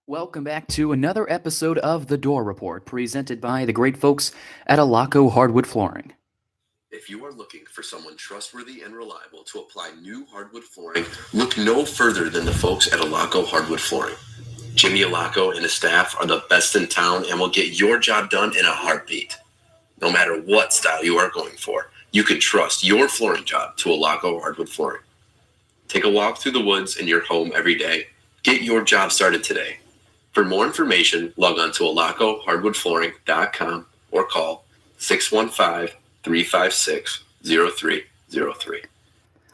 Welcome back to another episode of the Dore Report, presented by the great folks at Alaco Hardwood Flooring. If you are looking for someone trustworthy and reliable to apply new hardwood flooring, look no further than the folks at Alaco Hardwood Flooring. Jimmy Alaco and his staff are the best in town and will get your job done in a heartbeat. No matter what style you are going for, you can trust your flooring job to Alaco Hardwood Flooring. Take a walk through the woods in your home every day. Get your job started today. For more information, log on to alacohardwoodflooring.com or call 615-356-0303.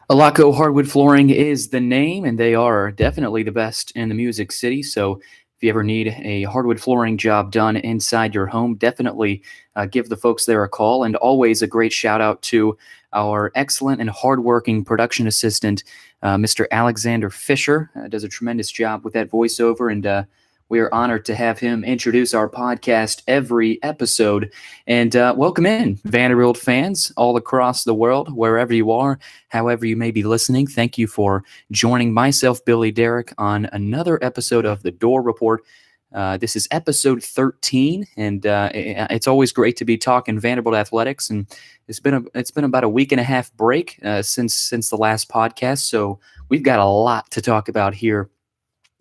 Alaco Hardwood Flooring is the name, and they are definitely the best in the Music City. So if you ever need a hardwood flooring job done inside your home, definitely give the folks there a call. And always a great shout out to our excellent and hardworking production assistant, Mr. Alexander Fisher. Does a tremendous job with that voiceover, and we are honored to have him introduce our podcast every episode. And welcome in, Vanderbilt fans all across the world, wherever you are, however you may be listening. Thank you for joining myself, Billy Derrick, on another episode of the Dore Report. This is episode 13, and it's always great to be talking Vanderbilt athletics. And it's been about a week and a half break since the last podcast, so we've got a lot to talk about here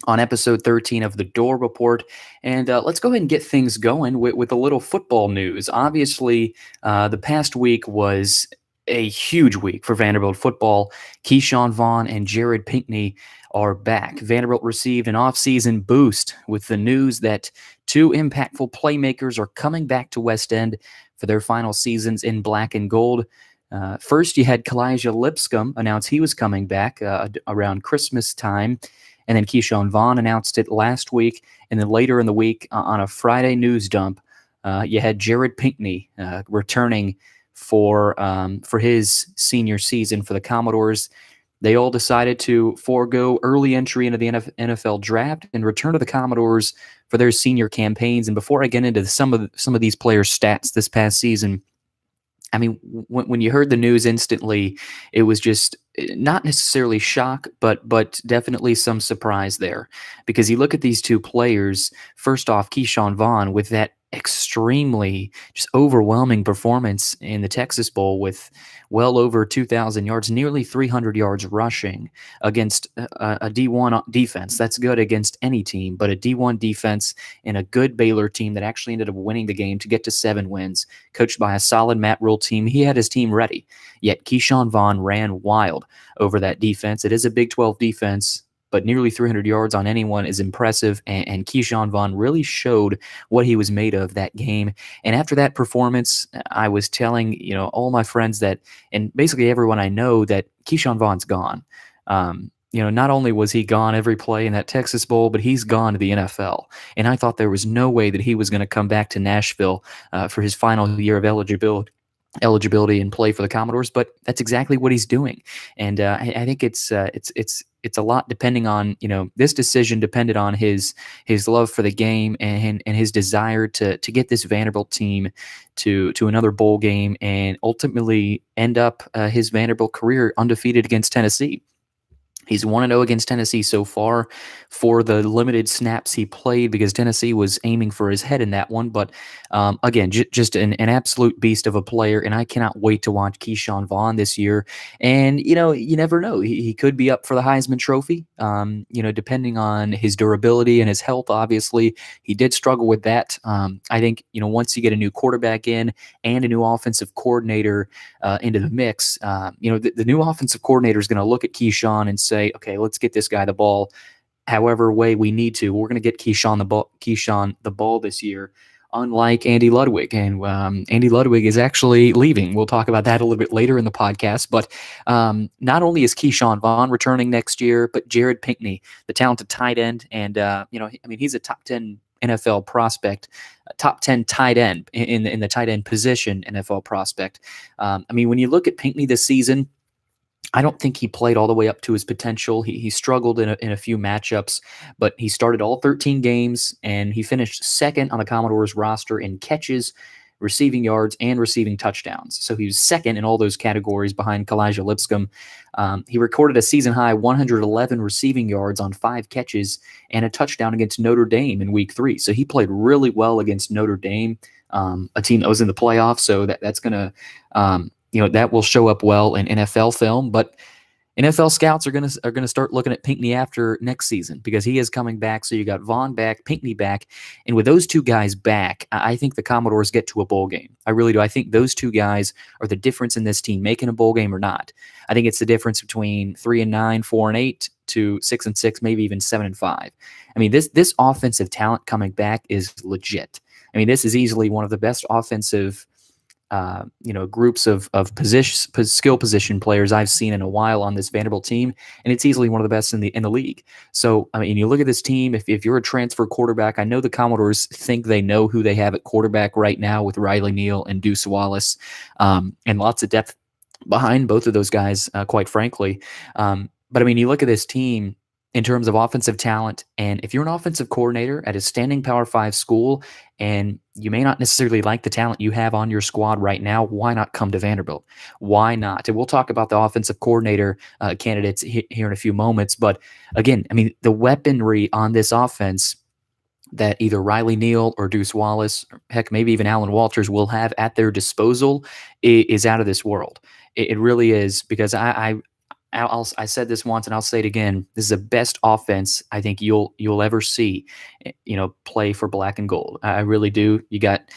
on episode 13 of the Dore Report. And let's go ahead and get things going with a little football news. Obviously, the past week was a huge week for Vanderbilt football. Keyshawn Vaughn and Jared Pinkney are back. Vanderbilt received an offseason boost with the news that two impactful playmakers are coming back to West End for their final seasons in black and gold. First, you had Kalijah Lipscomb announce he was coming back around Christmas time. And then Keyshawn Vaughn announced it last week. And then later in the week, on a Friday news dump, you had Jared Pinkney returning for his senior season for the Commodores. They all decided to forego early entry into the NFL draft and return to the Commodores for their senior campaigns. And before I get into some of these players' stats this past season, I mean, when you heard the news instantly, it was just not necessarily shock, but definitely some surprise there. Because you look at these two players, first off, Keyshawn Vaughn with that extremely just overwhelming performance in the Texas Bowl with well over 2,000 yards, nearly 300 yards rushing against a D1 defense. That's good against any team, but a D1 defense and a good Baylor team that actually ended up winning the game to get to 7 wins, coached by a solid Matt Rule team. He had his team ready, yet Keyshawn Vaughn ran wild over that defense. It is a Big 12 defense, but nearly 300 yards on anyone is impressive, and Keyshawn Vaughn really showed what he was made of that game. And after that performance, I was telling all my friends that, and basically everyone I know, that Keyshawn Vaughn's gone. Not only was he gone every play in that Texas Bowl, but he's gone to the NFL. And I thought there was no way that he was going to come back to Nashville for his final year of eligibility and play for the Commodores, but that's exactly what he's doing. And I think it's a lot depending on, this decision depended on his love for the game and his desire to get this Vanderbilt team to another bowl game and ultimately end up his Vanderbilt career undefeated against Tennessee. He's 1-0 against Tennessee so far for the limited snaps he played because Tennessee was aiming for his head in that one. But again, just an absolute beast of a player, and I cannot wait to watch Keyshawn Vaughn this year. And, you never know. He could be up for the Heisman Trophy, depending on his durability and his health, obviously. He did struggle with that. I think, once you get a new quarterback in and a new offensive coordinator into the mix, the new offensive coordinator is going to look at Keyshawn and say, okay, let's get this guy the ball however way we need to. We're going to get Keyshawn the ball this year, unlike Andy Ludwig. And Andy Ludwig is actually leaving. We'll talk about that a little bit later in the podcast. But not only is Keyshawn Vaughn returning next year, but Jared Pinkney, the talented tight end. And, he's a top 10 NFL prospect, top 10 tight end in the tight end position, NFL prospect. When you look at Pinkney this season, I don't think he played all the way up to his potential. He struggled in a few matchups, but he started all 13 games, and he finished second on the Commodores roster in catches, receiving yards, and receiving touchdowns. So he was second in all those categories behind Kalijah Lipscomb. He recorded a season-high 111 receiving yards on 5 catches and a touchdown against Notre Dame in Week 3. So he played really well against Notre Dame, a team that was in the playoffs. So that's going to, that will show up well in NFL film. But NFL scouts are gonna start looking at Pinckney after next season because he is coming back. So you got Vaughn back, Pinckney back, and with those two guys back, I think the Commodores get to a bowl game. I really do. I think those two guys are the difference in this team making a bowl game or not. I think it's the difference between 3-9, 4-8 to 6-6, maybe even 7-5. I mean, this offensive talent coming back is legit. I mean, this is easily one of the best offensive groups of skill position players I've seen in a while on this Vanderbilt team, and it's easily one of the best in the league. So, I mean, you look at this team. If you're a transfer quarterback, I know the Commodores think they know who they have at quarterback right now with Riley Neal and Deuce Wallace, and lots of depth behind both of those guys, quite frankly. But I mean, you look at this team in terms of offensive talent, and if you're an offensive coordinator at a standing Power 5 school and you may not necessarily like the talent you have on your squad right now, why not come to Vanderbilt? Why not? And we'll talk about the offensive coordinator candidates here in a few moments. But again, I mean, the weaponry on this offense that either Riley Neal or Deuce Wallace, or heck, maybe even Alan Walters will have at their disposal is out of this world. It really is, because I said this once and I'll say it again. This is the best offense I think you'll ever see, play for black and gold. I really do. You got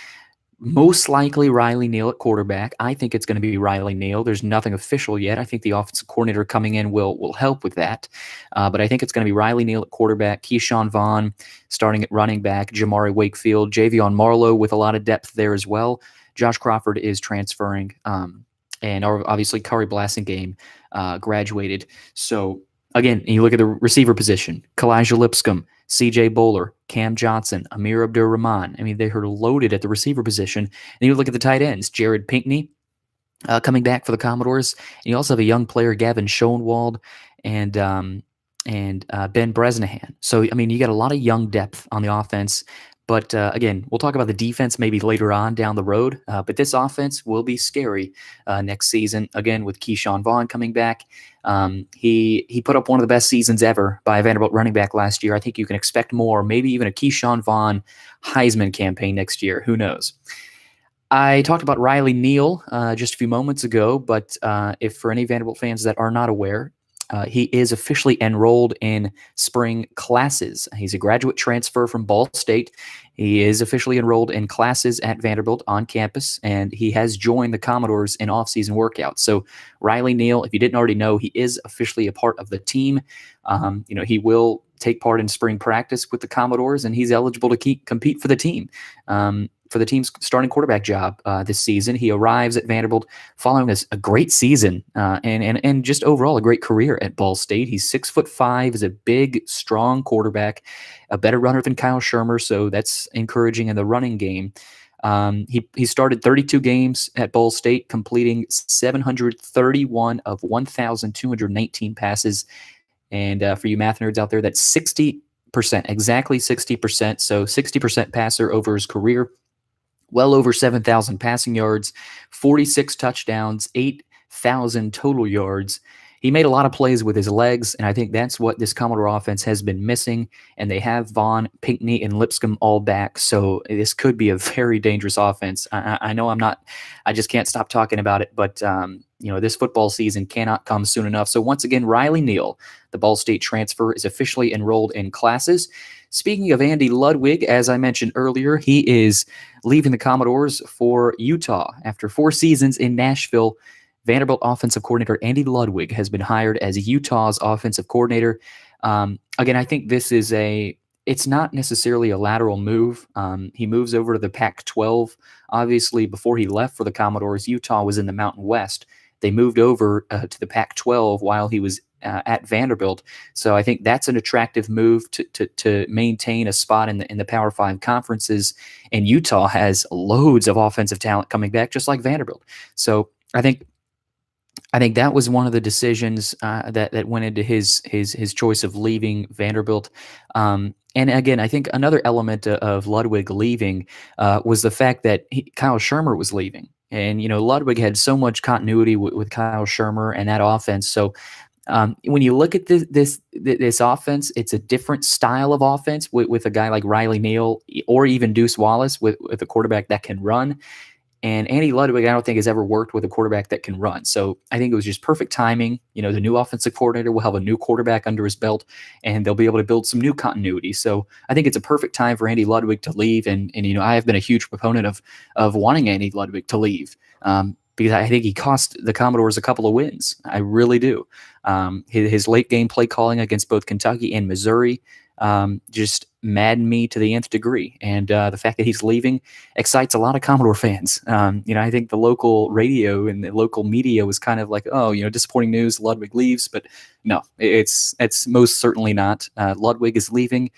most likely Riley Neal at quarterback. I think it's going to be Riley Neal. There's nothing official yet. I think the offensive coordinator coming in will help with that. But I think it's going to be Riley Neal at quarterback, Keyshawn Vaughn starting at running back, Jamari Wakefield, Javion Marlowe with a lot of depth there as well. Josh Crawford is transferring. And obviously Curry Blasingame graduated. So again, you look at the receiver position: Kalijah Lipscomb, C.J. Bowler, Cam Johnson, Amir Abdur-Rahman. I mean, they are loaded at the receiver position. And you look at the tight ends: Jared Pinckney coming back for the Commodores. And you also have a young player, Gavin Schoenwald, and Ben Bresnahan. So I mean, you got a lot of young depth on the offense. But again, we'll talk about the defense maybe later on down the road. But this offense will be scary next season. Again, with Keyshawn Vaughn coming back, he put up one of the best seasons ever by a Vanderbilt running back last year. I think you can expect more, maybe even a Keyshawn Vaughn Heisman campaign next year. Who knows? I talked about Riley Neal just a few moments ago, but if for any Vanderbilt fans that are not aware, he is officially enrolled in spring classes. He's a graduate transfer from Ball State. He is officially enrolled in classes at Vanderbilt on campus, and he has joined the Commodores in off-season workouts. So Riley Neal, if you didn't already know, he is officially a part of the team. He will take part in spring practice with the Commodores, and he's eligible to compete for the team. For the team's starting quarterback job this season. He arrives at Vanderbilt following a great season and just overall a great career at Ball State. He's 6'5", is a big, strong quarterback, a better runner than Kyle Shermer, so that's encouraging in the running game. He started 32 games at Ball State, completing 731 of 1,219 passes. And for you math nerds out there, that's 60%, exactly 60%. So 60% passer over his career. Well over 7,000 passing yards, 46 touchdowns, 8,000 total yards. He made a lot of plays with his legs, and I think that's what this Commodore offense has been missing. And they have Vaughn, Pinckney, and Lipscomb all back, so this could be a very dangerous offense. I know I just can't stop talking about it, but this football season cannot come soon enough. So once again, Riley Neal, the Ball State transfer, is officially enrolled in classes. Speaking of Andy Ludwig, as I mentioned earlier, he is leaving the Commodores for Utah. After 4 seasons in Nashville, Vanderbilt offensive coordinator Andy Ludwig has been hired as Utah's offensive coordinator. Again, I think this is it's not necessarily a lateral move. He moves over to the Pac-12. Obviously, before he left for the Commodores, Utah was in the Mountain West. They moved over to the Pac-12 while he was at Vanderbilt. So I think that's an attractive move to maintain a spot in the Power 5 conferences. And Utah has loads of offensive talent coming back, just like Vanderbilt. So I think I think that was one of the decisions that went into his choice of leaving Vanderbilt. And again, I think another element of Ludwig leaving was the fact that Kyle Shermer was leaving, and Ludwig had so much continuity with Kyle Shermer and that offense. So when you look at this offense, it's a different style of offense with a guy like Riley Neal or even Deuce Wallace with a quarterback that can run. And Andy Ludwig, I don't think has ever worked with a quarterback that can run. So I think it was just perfect timing. The new offensive coordinator will have a new quarterback under his belt, and they'll be able to build some new continuity. So I think it's a perfect time for Andy Ludwig to leave. And I have been a huge proponent of wanting Andy Ludwig to leave. Because I think he cost the Commodores a couple of wins. I really do. His late game play calling against both Kentucky and Missouri just maddened me to the nth degree. And the fact that he's leaving excites a lot of Commodore fans. I think the local radio and the local media was kind of like, oh, disappointing news, Ludwig leaves. But no, it's most certainly not. Ludwig is leaving.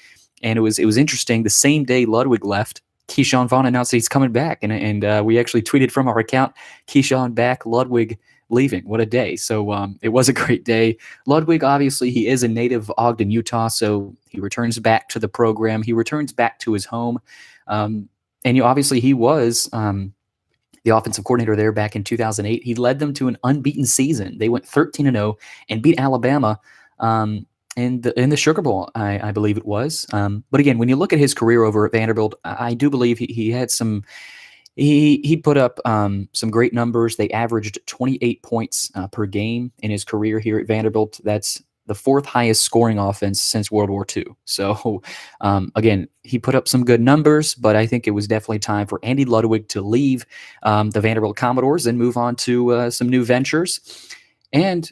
And it was interesting. The same day Ludwig left, Keyshawn Vaughn announced he's coming back, and we actually tweeted from our account, Keyshawn back, Ludwig leaving. What a day. So it was a great day. Ludwig, obviously, he is a native of Ogden, Utah, so he returns back to the program. He returns back to his home. And obviously he was the offensive coordinator there back in 2008. He led them to an unbeaten season. They went 13-0 and beat Alabama in the Sugar Bowl, I believe it was. But again, when you look at his career over at Vanderbilt, I do believe he had some. He put up some great numbers. They averaged 28 points per game in his career here at Vanderbilt. That's the fourth highest scoring offense since World War II. So again, he put up some good numbers, but I think it was definitely time for Andy Ludwig to leave the Vanderbilt Commodores and move on to some new ventures. And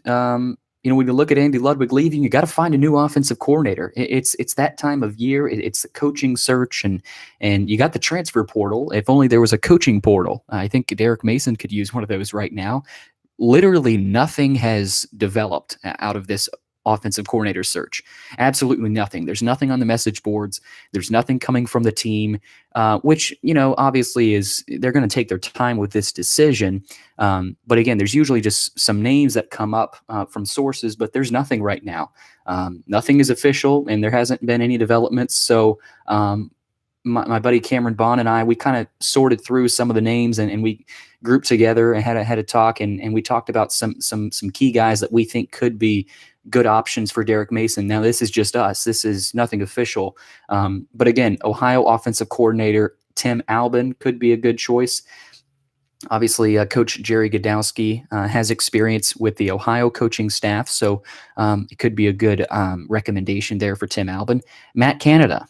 when you look at Andy Ludwig leaving, you got to find a new offensive coordinator. It's that time of year. It's the coaching search, and you got the transfer portal. If only there was a coaching portal. I think Derek Mason could use one of those right now. Literally nothing has developed out of this offensive coordinator search. Absolutely nothing. There's nothing on the message boards. There's nothing coming from the team, which, obviously they're going to take their time with this decision. But again, there's usually just some names that come up from sources, but there's nothing right now. Nothing is official, and there hasn't been any developments. So my buddy Cameron Bond and I, we kind of sorted through some of the names and we grouped together and had a talk, and we talked about some key guys that we think could be good options for Derek Mason. Now, this is just us. This is nothing official. But again, Ohio offensive coordinator Tim Albin could be a good choice. Obviously, Coach Jerry Godowski has experience with the Ohio coaching staff, so it could be a good recommendation there for Tim Albin. Matt Canada.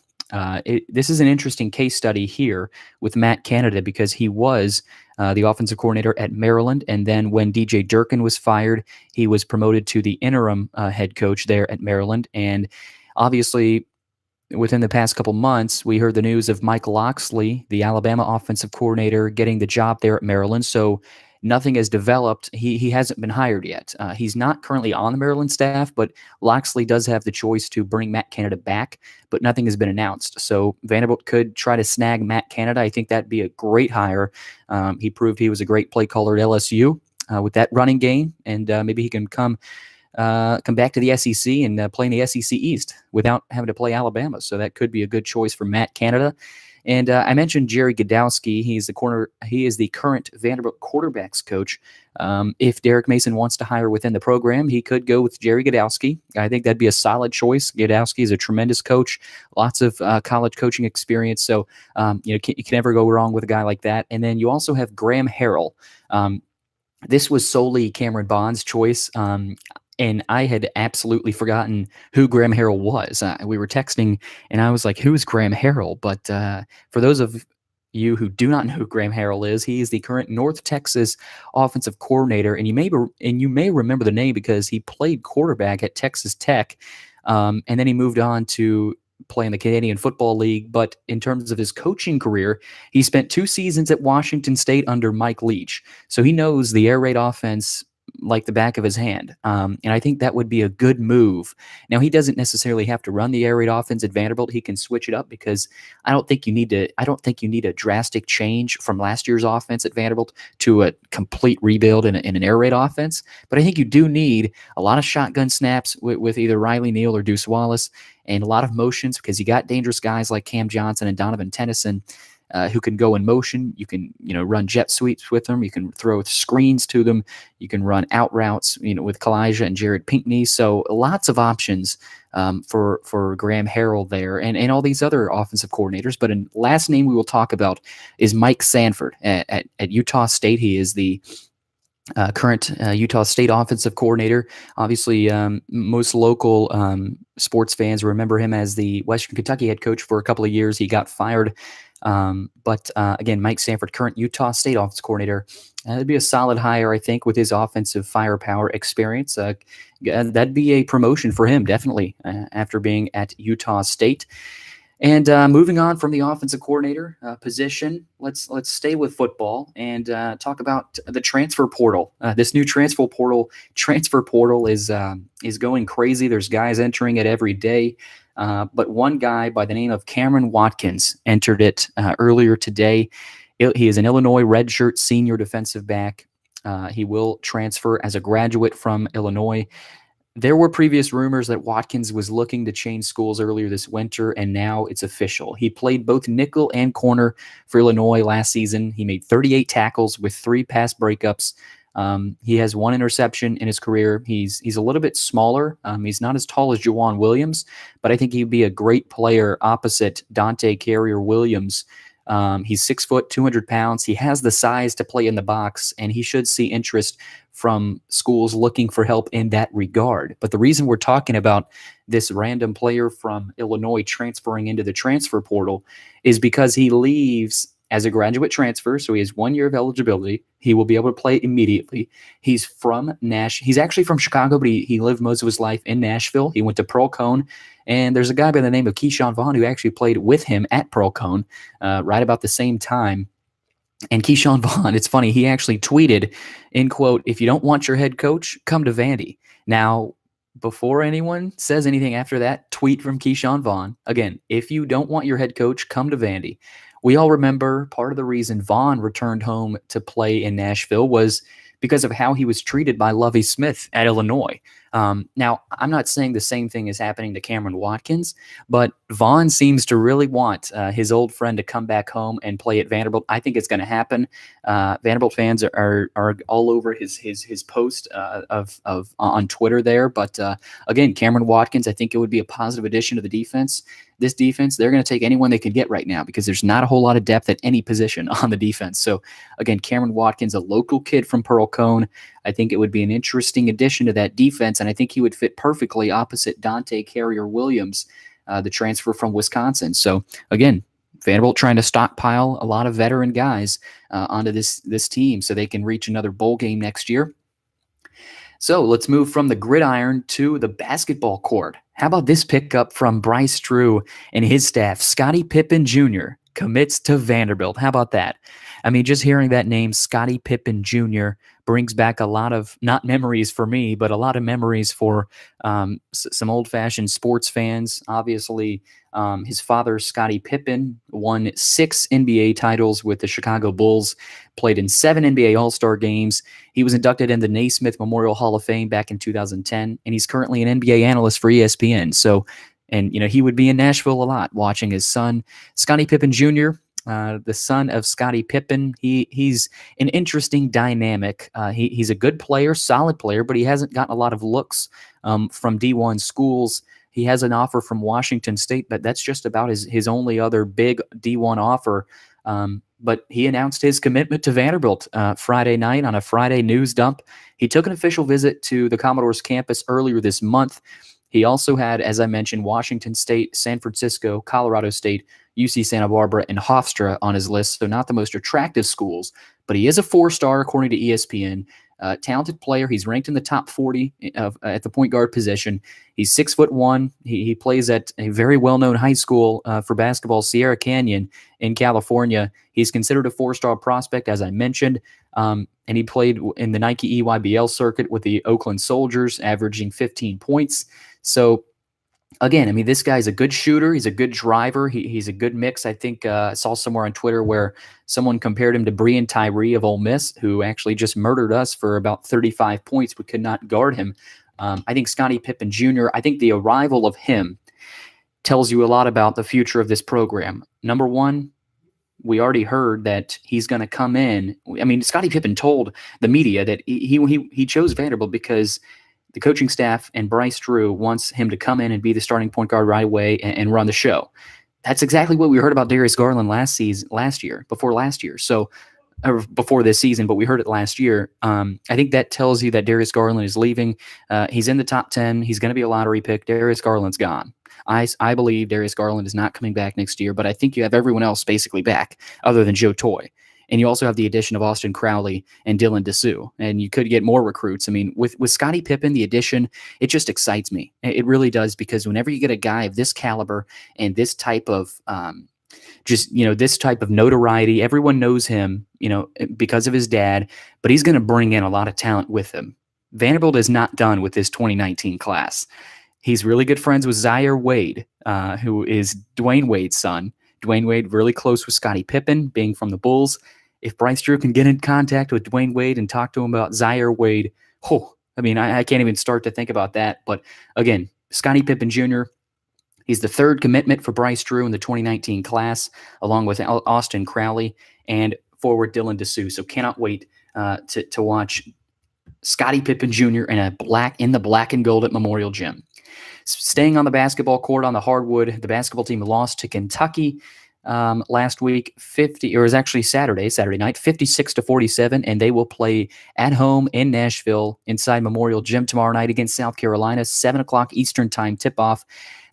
This is an interesting case study here with Matt Canada because he was the offensive coordinator at Maryland, and then when DJ Durkin was fired, he was promoted to the interim head coach there at Maryland. And obviously, within the past couple months, we heard the news of Mike Locksley, the Alabama offensive coordinator, getting the job there at Maryland. So nothing has developed. He hasn't been hired yet. He's not currently on the Maryland staff, but Locksley does have the choice to bring Matt Canada back, but nothing has been announced. So Vanderbilt could try to snag Matt Canada. I think that'd be a great hire. He proved he was a great play caller at LSU with that running game, and maybe he can come back to the SEC and play in the SEC East without having to play Alabama. So that could be a good choice for Matt Canada. And I mentioned Jerry Godowski. He is the current Vanderbilt quarterbacks coach. If Derek Mason wants to hire within the program, he could go with Jerry Godowski. I think that'd be a solid choice. Godowski is a tremendous coach, lots of college coaching experience. So you can never go wrong with a guy like that. And then you also have Graham Harrell. This was solely Cameron Bond's choice. And I had absolutely forgotten who Graham Harrell was. We were texting, and I was like, who is Graham Harrell? But for those of you who do not know who Graham Harrell is, he is the current North Texas offensive coordinator. And you may remember the name because he played quarterback at Texas Tech, and then he moved on to play in the Canadian Football League. But in terms of his coaching career, he spent 2 seasons at Washington State under Mike Leach. So he knows the air raid offense like the back of his hand. And I think that would be a good move. Now, he doesn't necessarily have to run the air raid offense at Vanderbilt. He can switch it up because I don't think you need a drastic change from last year's offense at Vanderbilt to a complete rebuild in an air raid offense. But I think you do need a lot of shotgun snaps with either Riley Neal or Deuce Wallace, and a lot of motions because you got dangerous guys like Cam Johnson and Donovan Tennyson. Who can go in motion. You can, run jet sweeps with them. You can throw screens to them. You can run out routes, with Kalijah and Jared Pinkney. So lots of options for Graham Harrell there and all these other offensive coordinators. But a last name we will talk about is Mike Sanford at Utah State. He is the current Utah State offensive coordinator. Obviously, most local sports fans remember him as the Western Kentucky head coach for a couple of years. He got fired. But again, Mike Sanford, current Utah State offense coordinator, it'd be a solid hire, I think, with his offensive firepower experience. That'd be a promotion for him, definitely, after being at Utah State. And moving on from the offensive coordinator position, let's stay with football and talk about the transfer portal. This new transfer portal is going crazy. There's guys entering it every day. But one guy by the name of Cameron Watkins entered it earlier today. He is an Illinois redshirt senior defensive back. He will transfer as a graduate from Illinois. There were previous rumors that Watkins was looking to change schools earlier this winter, and now it's official. He played both nickel and corner for Illinois last season. He made 38 tackles with 3 pass breakups. He has 1 interception in his career. He's a little bit smaller. He's not as tall as Juwan Williams, but I think he'd be a great player opposite Dante Carrier-Williams. He's 6 foot, 200 pounds. He has the size to play in the box, and he should see interest from schools looking for help in that regard. But the reason we're talking about this random player from Illinois transferring into the transfer portal is because he leaves as a graduate transfer, so he has 1 year of eligibility. He will be able to play immediately. He's from He's actually from Chicago, but he lived most of his life in Nashville. He went to Pearl Cone, and there's a guy by the name of Keyshawn Vaughn who actually played with him at Pearl Cone right about the same time. And Keyshawn Vaughn, it's funny, he actually tweeted, in quote, "If you don't want your head coach, come to Vandy." Now, before anyone says anything after that tweet from Keyshawn Vaughn, again, if you don't want your head coach, come to Vandy. We all remember part of the reason Vaughn returned home to play in Nashville was because of how he was treated by Lovie Smith at Illinois. Now, I'm not saying the same thing is happening to Cameron Watkins, but Vaughn seems to really want his old friend to come back home and play at Vanderbilt. I think it's going to happen. Vanderbilt fans are all over his post on Twitter there. But again, Cameron Watkins, I think it would be a positive addition to the defense. This defense, they're going to take anyone they can get right now because there's not a whole lot of depth at any position on the defense. So again, Cameron Watkins, a local kid from Pearl Cone, I think it would be an interesting addition to that defense, and I think he would fit perfectly opposite Dante Carrier-Williams, the transfer from Wisconsin. So again, Vanderbilt trying to stockpile a lot of veteran guys onto this team so they can reach another bowl game next year. So let's move from the gridiron to the basketball court. How about this pickup from Bryce Drew and his staff? Scottie Pippen Jr. commits to Vanderbilt. How about that? I mean, just hearing that name, Scottie Pippen Jr., brings back a lot of, not memories for me, but a lot of memories for some old-fashioned sports fans. Obviously, his father, Scottie Pippen, won 6 NBA titles with the Chicago Bulls, played in 7 NBA All-Star games. He was inducted in the Naismith Memorial Hall of Fame back in 2010, and he's currently an NBA analyst for ESPN. So, and he would be in Nashville a lot watching his son, Scottie Pippen Jr., the son of Scottie Pippen. He's an interesting dynamic. He's a good player, solid player, but he hasn't gotten a lot of looks from D1 schools. He has an offer from Washington State, but that's just about his only other big D1 offer. But he announced his commitment to Vanderbilt Friday night on a Friday news dump. He took an official visit to the Commodores campus earlier this month. He also had, as I mentioned, Washington State, San Francisco, Colorado State, UC Santa Barbara, and Hofstra on his list, so not the most attractive schools, but he is a 4-star according to ESPN. talented player. He's ranked in the top 40 at the point guard position. He's 6'1". He plays at a very well-known high school for basketball, Sierra Canyon in California. He's considered a 4-star prospect, as I mentioned, and he played in the Nike EYBL circuit with the Oakland Soldiers, averaging 15 points. So, again, I mean, this guy's a good shooter. He's a good driver. He's a good mix. I think I saw somewhere on Twitter where someone compared him to Breon Tyree of Ole Miss, who actually just murdered us for about 35 points. We could not guard him. I think Scottie Pippen Jr., I think the arrival of him tells you a lot about the future of this program. Number one, we already heard that he's going to come in. I mean, Scottie Pippen told the media that he chose Vanderbilt because the coaching staff and Bryce Drew wants him to come in and be the starting point guard right away and run the show. That's exactly what we heard about Darius Garland before this season, but we heard it last year. I think that tells you that Darius Garland is leaving. He's in the top 10. He's going to be a lottery pick. Darius Garland's gone. I believe Darius Garland is not coming back next year, but I think you have everyone else basically back other than Joe Toye. And you also have the addition of Austin Crowley and Dylan Dessou. And you could get more recruits. I mean, with Scottie Pippen, the addition, it just excites me. It really does, because whenever you get a guy of this caliber and this type of this type of notoriety, everyone knows him, because of his dad, but he's going to bring in a lot of talent with him. Vanderbilt is not done with this 2019 class. He's really good friends with Zaire Wade, who is Dwayne Wade's son. Dwayne Wade really close with Scottie Pippen, being from the Bulls. If Bryce Drew can get in contact with Dwayne Wade and talk to him about Zaire Wade, I can't even start to think about that. But again, Scottie Pippen Jr., he's the third commitment for Bryce Drew in the 2019 class, along with Austin Crowley and forward Dylan Dessou. So cannot wait to watch Scottie Pippen Jr. in the black and gold at Memorial Gym. Staying on the basketball court on the hardwood, the basketball team lost to Kentucky last week, Saturday night, 56-47, and they will play at home in Nashville inside Memorial Gym tomorrow night against South Carolina, 7 o'clock Eastern time tip-off.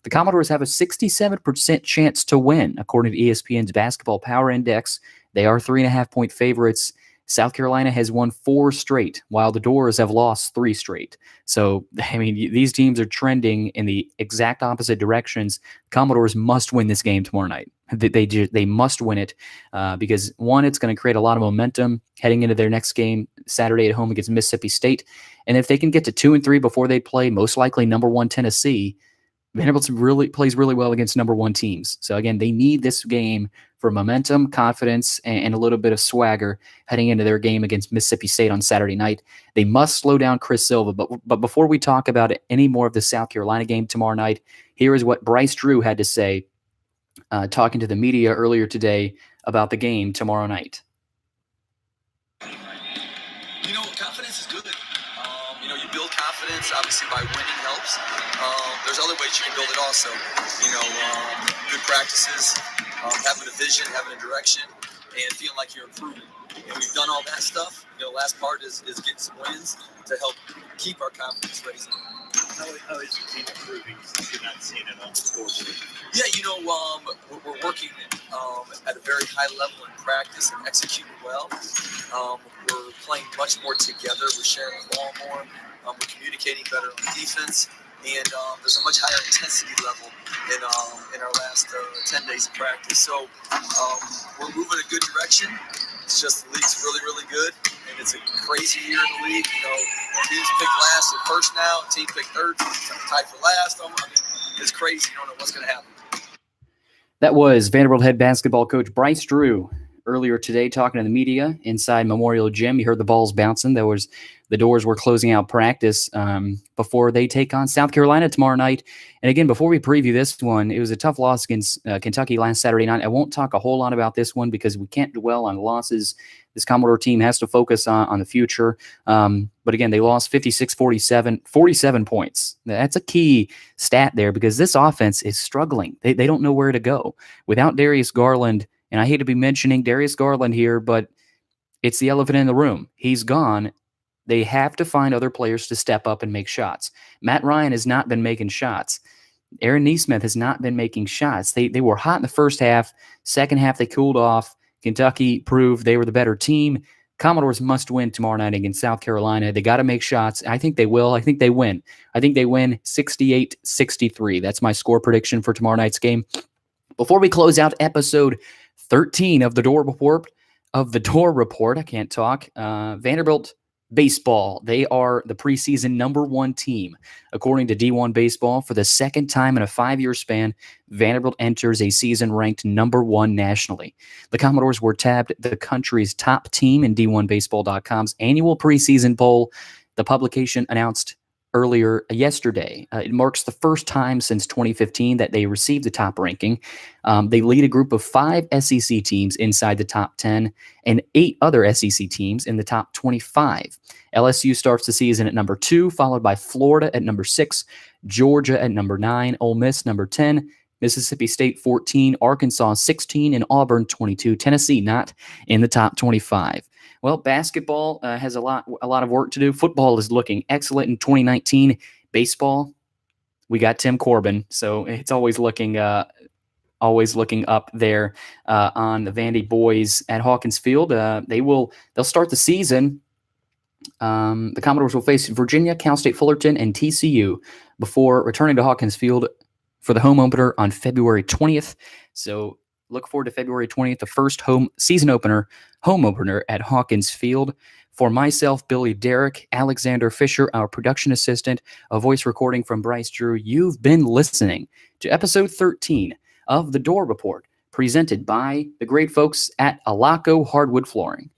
The Commodores have a 67% chance to win, according to ESPN's Basketball Power Index. They are 3.5-point favorites. South Carolina has won 4 straight, while the Dores have lost 3 straight. So, I mean, these teams are trending in the exact opposite directions. Commodores must win this game tomorrow night. They must win it because, one, it's going to create a lot of momentum heading into their next game Saturday at home against Mississippi State. And if they can get to 2-3 before they play, most likely number 1 Tennessee, Vanderbilt plays really well against number 1 teams. So, again, they need this game for momentum, confidence, and a little bit of swagger heading into their game against Mississippi State on Saturday night. They must slow down Chris Silva. But before we talk about any more of the South Carolina game tomorrow night, here is what Bryce Drew had to say talking to the media earlier today about the game tomorrow night. Confidence is good. You build confidence, obviously, by winning helps. There's other ways you can build it also. Good practices, having a vision, having a direction, and feeling like you're improving. And we've done all that stuff. The last part is getting some wins to help keep our confidence raising. How is the team improving since you're not seeing it on the scoreboard? Yeah, we're working at a very high level in practice and executing well. We're playing much more together. We're sharing the ball more. We're communicating better on defense. And there's a much higher intensity level in our last 10 days of practice. So we're moving in a good direction. It's just the league's really, really good. And it's a crazy year in the league. Teams pick last and first now. Team pick third. Tied for last. It's crazy. You don't know what's going to happen. That was Vanderbilt head basketball coach Bryce Drew earlier today talking to the media inside Memorial Gym. You heard the balls bouncing. The Dores were closing out practice before they take on South Carolina tomorrow night. And again, before we preview this one, it was a tough loss against Kentucky last Saturday night. I won't talk a whole lot about this one because we can't dwell on losses. This Commodore team has to focus on the future. But again, they lost 56-47, 47 points. That's a key stat there because this offense is struggling. They don't know where to go. Without Darius Garland, and I hate to be mentioning Darius Garland here, but it's the elephant in the room. He's gone. They have to find other players to step up and make shots. Matt Ryan has not been making shots. Aaron Nesmith has not been making shots. They were hot in the first half. Second half, they cooled off. Kentucky proved they were the better team. Commodores must win tomorrow night against South Carolina. They got to make shots. I think they will. I think they win. I think they win 68-63. That's my score prediction for tomorrow night's game. Before we close out episode 13 of the Dore Report, I can't talk. Vanderbilt baseball. They are the preseason #1 team. According to D1 Baseball, for the second time in a 5-year span, Vanderbilt enters a season ranked #1 nationally. The Commodores were tabbed the country's top team in D1Baseball.com's annual preseason poll. The publication announced earlier yesterday. It marks the first time since 2015 that they received the top ranking. They lead a group of 5 SEC teams inside the top 10 and 8 other SEC teams in the top 25. LSU starts the season at number 2, followed by Florida at number 6, Georgia at number 9, Ole Miss number 10, Mississippi State 14, Arkansas 16, and Auburn 22. Tennessee not in the top 25. Well, basketball has a lot of work to do. Football is looking excellent in 2019. Baseball, we got Tim Corbin, so it's always looking up there on the Vandy boys at Hawkins Field. They'll start the season. The Commodores will face Virginia, Cal State Fullerton, and TCU before returning to Hawkins Field for the home opener on February 20th. So look forward to February 20th, the first home opener at Hawkins Field. For myself, Billy Derrick, Alexander Fisher, our production assistant, a voice recording from Bryce Drew, you've been listening to episode 13 of the Dore Report, presented by the great folks at Alaco Hardwood Flooring.